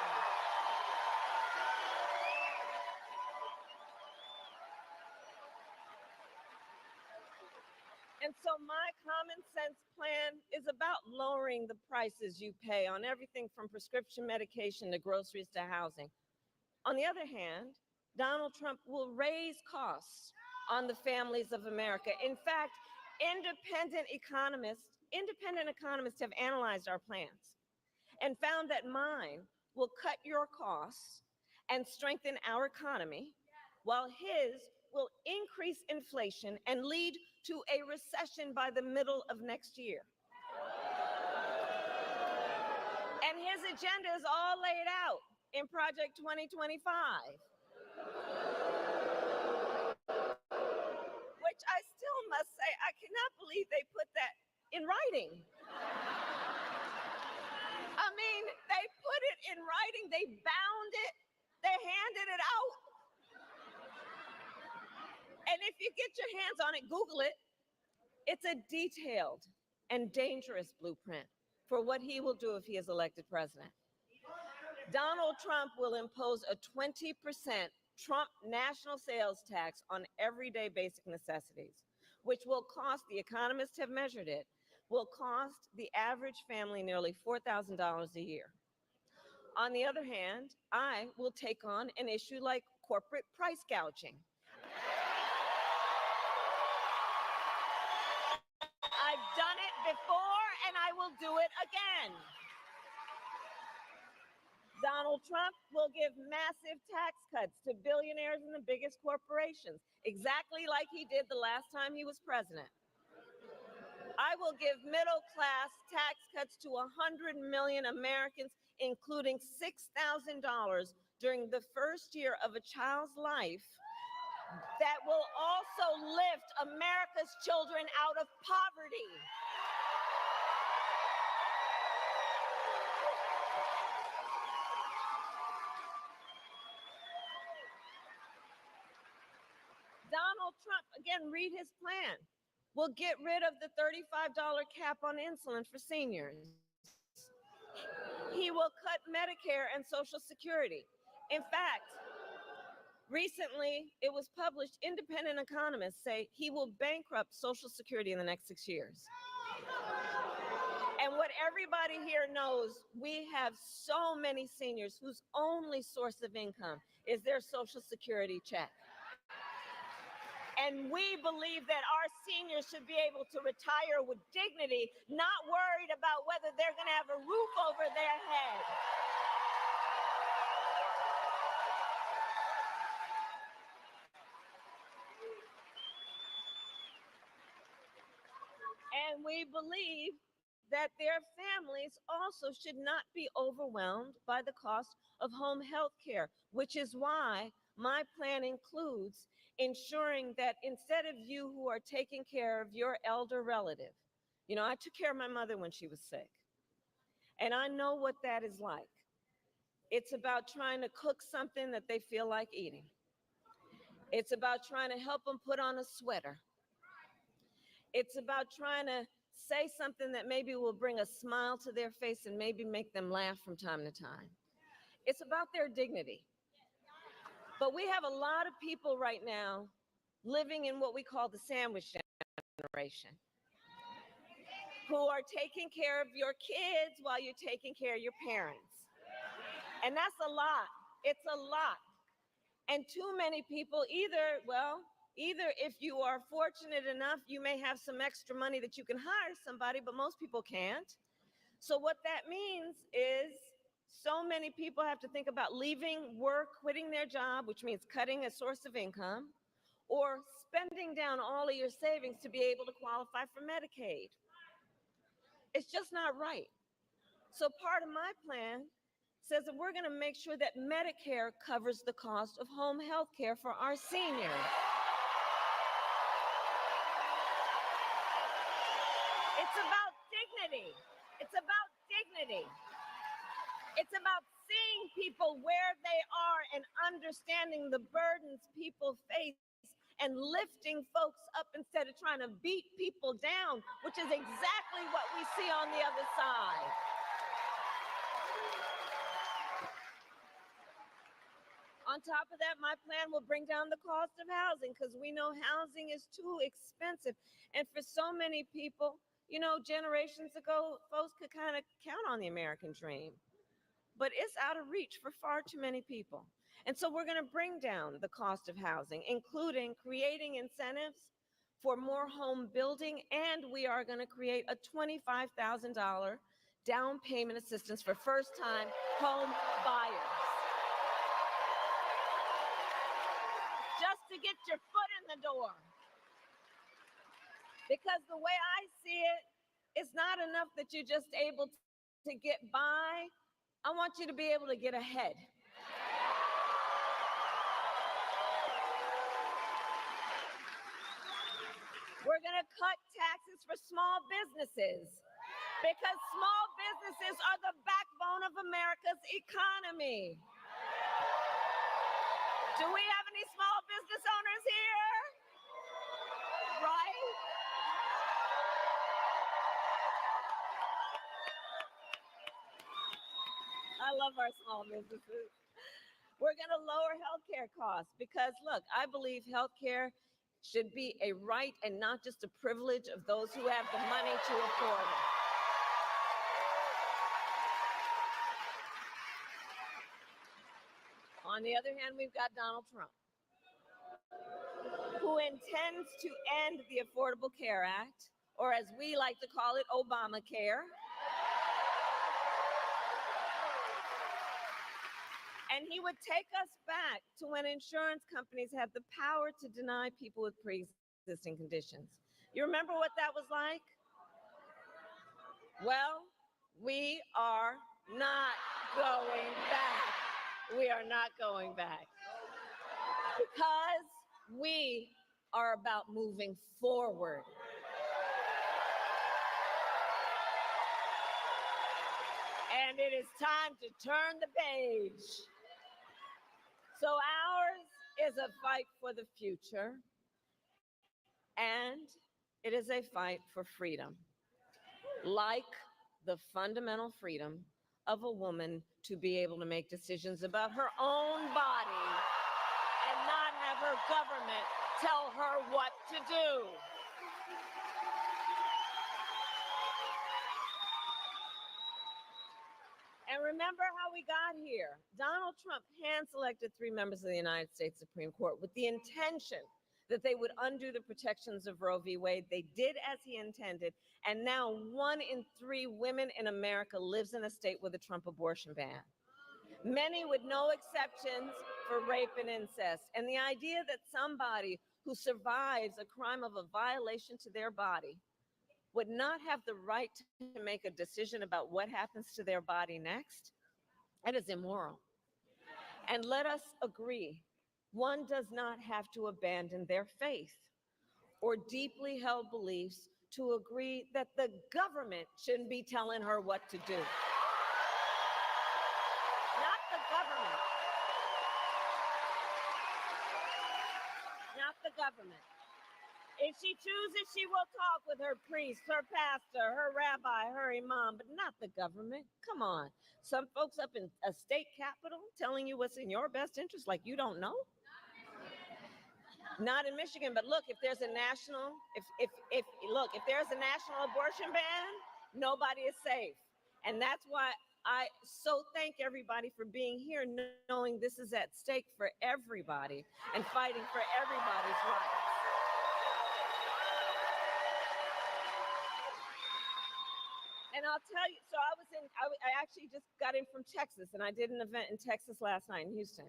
And so my common sense plan is about lowering the prices you pay on everything from prescription medication to groceries to housing. On the other hand, Donald Trump will raise costs on the families of America. In fact, independent economists have analyzed our plans and found that mine will cut your costs and strengthen our economy, while his will increase inflation and lead to a recession by the middle of next year. And his agenda is all laid out in Project 2025, which I still must say, I cannot believe they put that in writing. I mean, they put it in writing, they bound it, they handed it out. And if you get your hands on it, Google it. It's a detailed and dangerous blueprint for what he will do if he is elected president. Donald Trump will impose a 20% Trump national sales tax on everyday basic necessities, which will cost, the economists have measured it, will cost the average family nearly $4,000 a year. On the other hand, I will take on an issue like corporate price gouging. I've done it before and I will do it again. Donald Trump will give massive tax cuts to billionaires and the biggest corporations, exactly like he did the last time he was president. I will give middle-class tax cuts to 100 million Americans, including $6,000 during the first year of a child's life, that will also lift America's children out of poverty. Donald Trump, again, read his plan, will get rid of the $35 cap on insulin for seniors. He will cut Medicare and Social Security. In fact, recently it was published, independent economists say he will bankrupt Social Security in the next 6 years. And what everybody here knows, we have so many seniors whose only source of income is their Social Security check. And we believe that our seniors should be able to retire with dignity, not worried about whether they're going to have a roof over their head. And we believe that their families also should not be overwhelmed by the cost of home health care, which is why my plan includes ensuring that instead of you who are taking care of your elder relative, you know, I took care of my mother when she was sick, and I know what that is like. It's about trying to cook something that they feel like eating. It's about trying to help them put on a sweater. It's about trying to say something that maybe will bring a smile to their face and maybe make them laugh from time to time. It's about their dignity. But we have a lot of people right now living in what we call the sandwich generation, who are taking care of your kids while you're taking care of your parents. And that's a lot. It's a lot. And too many people either if you are fortunate enough, you may have some extra money that you can hire somebody, but most people can't. So what that means is so many people have to think about leaving work, quitting their job, which means cutting a source of income, or spending down all of your savings to be able to qualify for Medicaid. It's just not right. So part of my plan says that we're going to make sure that Medicare covers the cost of home health care for our seniors. It's about dignity. It's about dignity. It's about seeing people where they are and understanding the burdens people face and lifting folks up instead of trying to beat people down, which is exactly what we see on the other side. On top of that, my plan will bring down the cost of housing because we know housing is too expensive. And for so many people, you know, generations ago, folks could kind of count on the American dream. But it's out of reach for far too many people. And so we're going to bring down the cost of housing, including creating incentives for more home building, and we are going to create a $25,000 down payment assistance for first-time home buyers. Just to get your foot in the door. Because the way I see it, it's not enough that you're just able to get by. I want you to be able to get ahead. We're going to cut taxes for small businesses because small businesses are the backbone of America's economy. Do we have any small business owners here? Right? I love our small businesses. We're going to lower healthcare costs because, look, I believe healthcare should be a right and not just a privilege of those who have the money to afford it. On the other hand, we've got Donald Trump, who intends to end the Affordable Care Act, or as we like to call it, Obamacare. And he would take us back to when insurance companies had the power to deny people with pre-existing conditions. You remember what that was like? Well, we are not going back. We are not going back. Because we are about moving forward. And it is time to turn the page. So ours is a fight for the future, and it is a fight for freedom, like the fundamental freedom of a woman to be able to make decisions about her own body and not have her government tell her what to do. And remember how we got here. Donald Trump hand-selected 3 members of the United States Supreme Court with the intention that they would undo the protections of Roe v. Wade. They did as he intended, and now 1 in 3 women in America lives in a state with a Trump abortion ban. Many with no exceptions for rape and incest. And the idea that somebody who survives a crime of a violation to their body would not have the right to make a decision about what happens to their body next, that is immoral. And let us agree, one does not have to abandon their faith or deeply held beliefs to agree that the government shouldn't be telling her what to do. Not the government. Not the government. If she chooses, she will talk with her priest, her pastor, her rabbi, her imam, but not the government. Come on. Some folks up in a state capitol telling you what's in your best interest, like you don't know? Not in Michigan, but look, if there's a national, if there's a national abortion ban, nobody is safe. And that's why I so thank everybody for being here, knowing this is at stake for everybody and fighting for everybody's rights. And I'll tell you, so I actually just got in from Texas, and I did an event in Texas last night in Houston.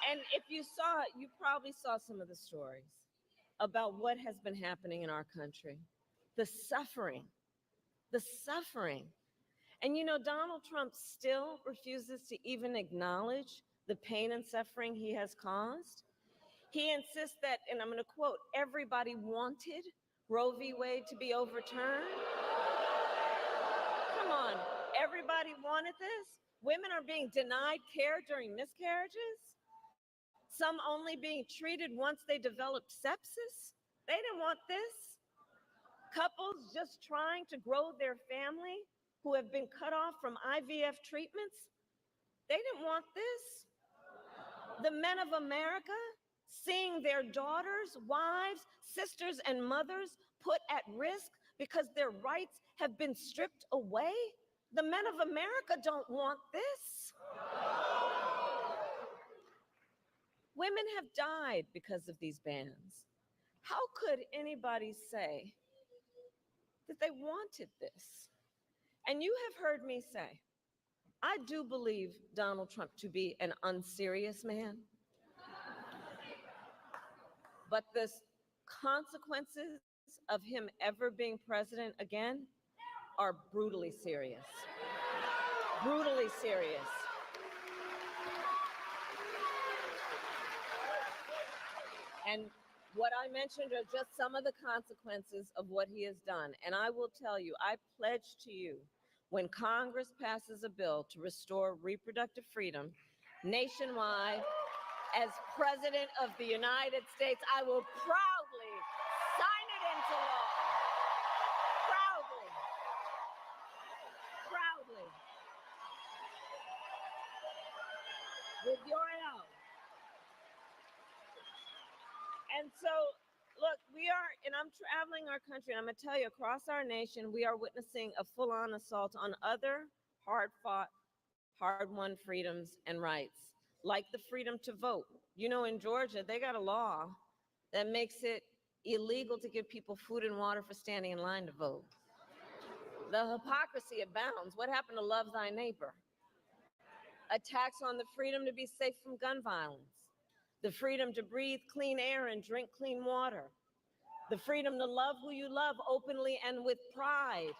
And if you saw it, you probably saw some of the stories about what has been happening in our country. The suffering the suffering. And you know, Donald Trump still refuses to even acknowledge the pain and suffering he has caused. He insists that, and I'm going to quote, everybody wanted Roe v. Wade to be overturned. Come on, everybody wanted this? Women are being denied care during miscarriages? Some only being treated once they developed sepsis? They didn't want this. Couples just trying to grow their family who have been cut off from IVF treatments? They didn't want this. The men of America seeing their daughters, wives, sisters, and mothers put at risk because their rights have been stripped away? The men of America don't want this. Women have died because of these bans. How could anybody say that they wanted this? And you have heard me say, I do believe Donald Trump to be an unserious man. But the consequences of him ever being president again are brutally serious. Brutally serious. And what I mentioned are just some of the consequences of what he has done. And I will tell you, I pledge to you, when Congress passes a bill to restore reproductive freedom nationwide, as President of the United States, I will proudly sign it into law. Proudly. Proudly. With your help. And so, look, we are, and I'm traveling our country, and I'm going to tell you, across our nation, we are witnessing a full-on assault on other hard-fought, hard-won freedoms and rights, like the freedom to vote. You know, in Georgia, they got a law that makes it illegal to give people food and water for standing in line to vote. The hypocrisy abounds. What happened to love thy neighbor? Attacks on the freedom to be safe from gun violence, the freedom to breathe clean air and drink clean water, the freedom to love who you love openly and with pride.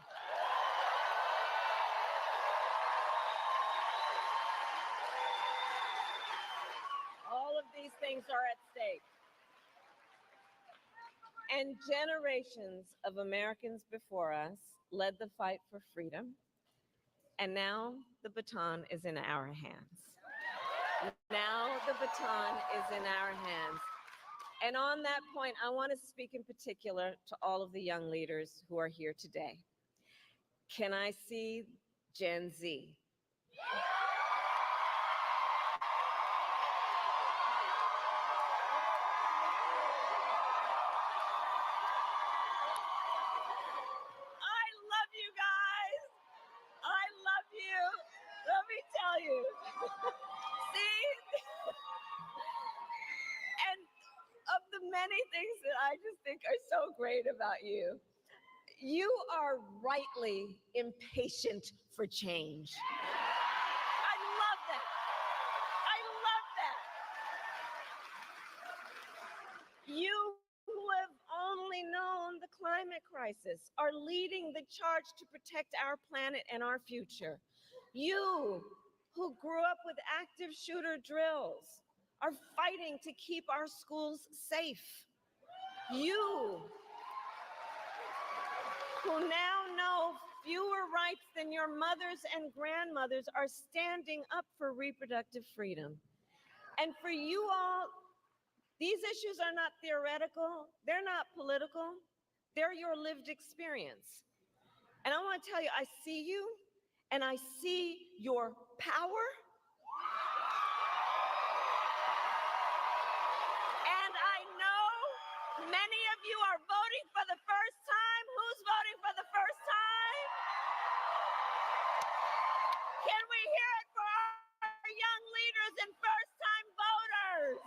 All of these things are at stake. And generations of Americans before us led the fight for freedom. And now the baton is in our hands. Now the baton is in our hands. And on that point, I want to speak in particular to all of the young leaders who are here today. Can I see Gen Z? Many things that I just think are so great about you. You are rightly impatient for change. I love that. I love that. You who have only known the climate crisis are leading the charge to protect our planet and our future. You who grew up with active shooter drills are fighting to keep our schools safe. You, who now know fewer rights than your mothers and grandmothers, are standing up for reproductive freedom. And for you all, these issues are not theoretical, they're not political, they're your lived experience. And I want to tell you, I see you, and I see your power. Many of you are voting for the first time. Who's voting for the first time? Can we hear it for our young leaders and first-time voters?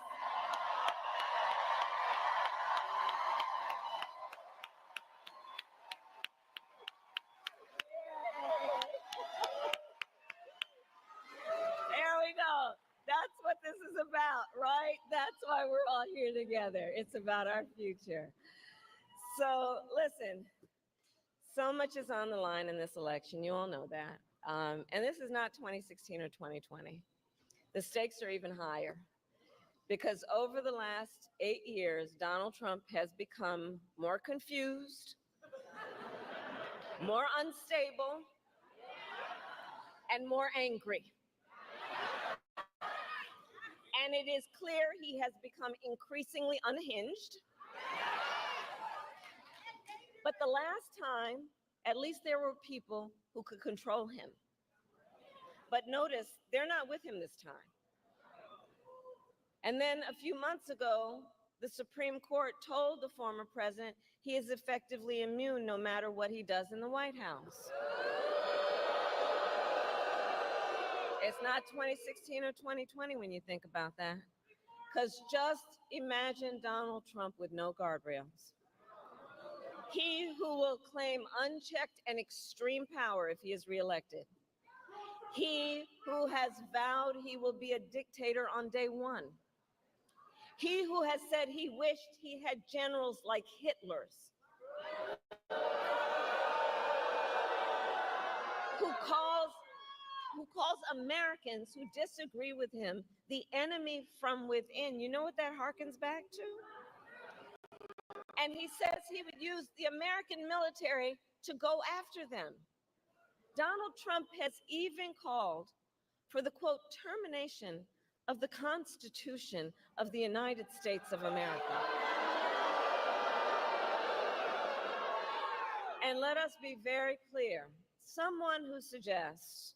There we go. That's what this is about, right? That's why we're all here together. It's about our future. So listen, So much is on the line in this election. You all know that. And this is not 2016 or 2020. The stakes are even higher because over the last 8 years, Donald Trump has become more confused, more unstable, and more angry. And it is clear he has become increasingly unhinged. But the last time, at least there were people who could control him. But notice, they're not with him this time. And then a few months ago, the Supreme Court told the former president he is effectively immune no matter what he does in the White House. It's not 2016 or 2020 when you think about that. Because just imagine Donald Trump with no guardrails. He who will claim unchecked and extreme power if he is reelected. He who has vowed he will be a dictator on day one. He who has said he wished he had generals like Hitler's. Who calls Americans who disagree with him the enemy from within. You know what that harkens back to? And he says he would use the American military to go after them. Donald Trump has even called for the, quote, termination of the Constitution of the United States of America. And let us be very clear. Someone who suggests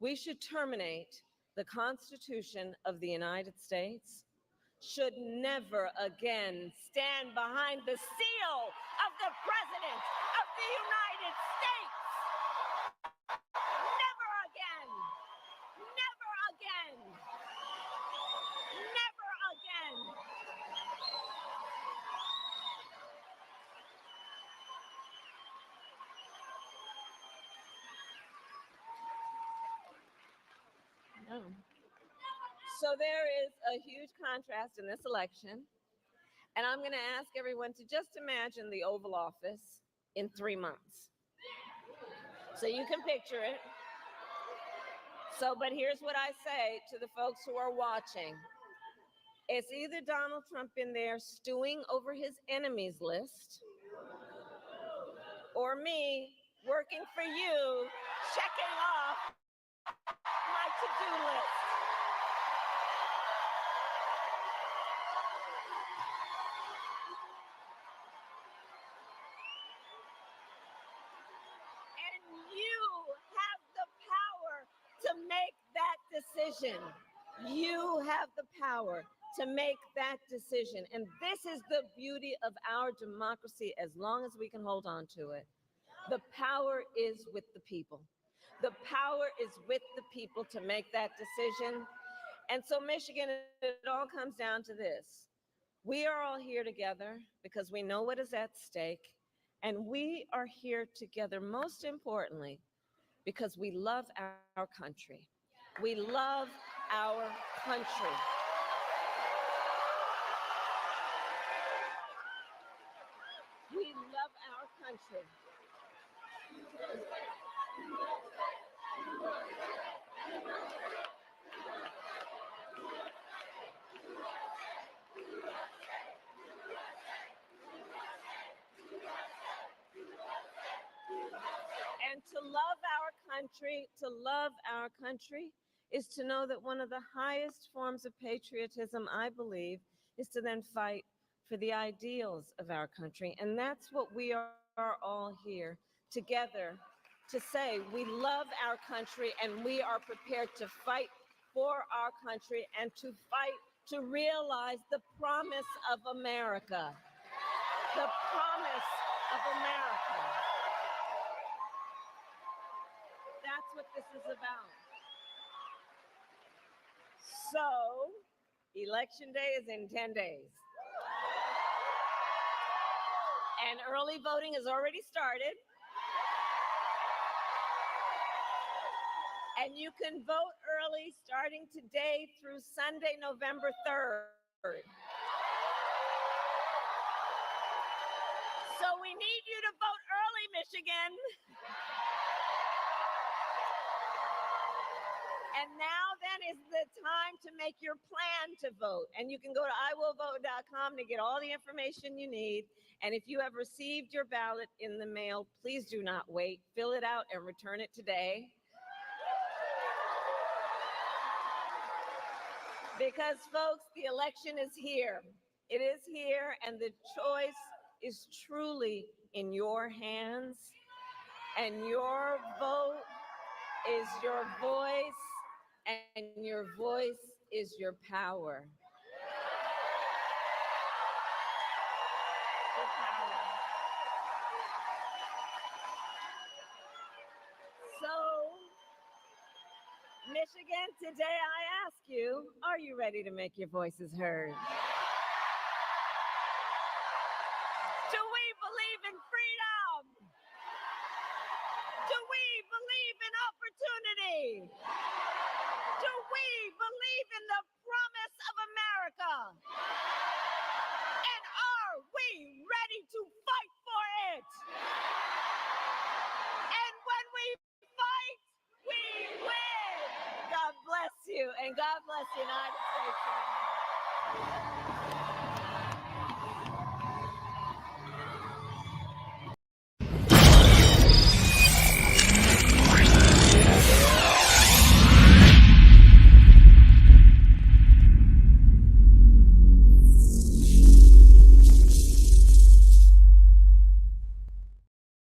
we should terminate the Constitution of the United States should never again stand behind the seal of the President of the United States. Never again. Never again. Never again. No. So there is a huge contrast in this election. And I'm going to ask everyone to just imagine the Oval Office in 3 months. So you can picture it. So, but here's what I say to the folks who are watching. It's either Donald Trump in there stewing over his enemies list, or me working for you, checking off my to-do list. And you have the power to make that decision. You have the power to make that decision. And this is the beauty of our democracy as long as we can hold on to it. The power is with the people. The power is with the people to make that decision. And so, Michigan, it all comes down to this. We are all here together because we know what is at stake. And we are here together, most importantly, because we love our country. We love our country. We love our country. And to love our country is to know that one of the highest forms of patriotism, I believe, is to then fight for the ideals of our country. And that's what we are all here together to say. We love our country and we are prepared to fight for our country and to fight to realize the promise of America. The promise of America. That's what this is about. So, Election Day is in 10 days. And early voting has already started. And you can vote early starting today through Sunday, November 3rd. So we need you to vote early Michigan. And now then is the time to make your plan to vote. And you can go to iwillvote.com to get all the information you need. And if you have received your ballot in the mail, please do not wait. Fill it out and return it today. Because, folks, the election is here. It is here, and the choice is truly in your hands. And your vote is your voice, and your voice is your power. Your power. So, Michigan, today I ask you, are you ready to make your voices heard? Do we believe in freedom? Do we believe in opportunity? Do we believe in the promise of America? And are we ready to fight for it? And when we fight, we win. God bless you, and God bless the United States of America.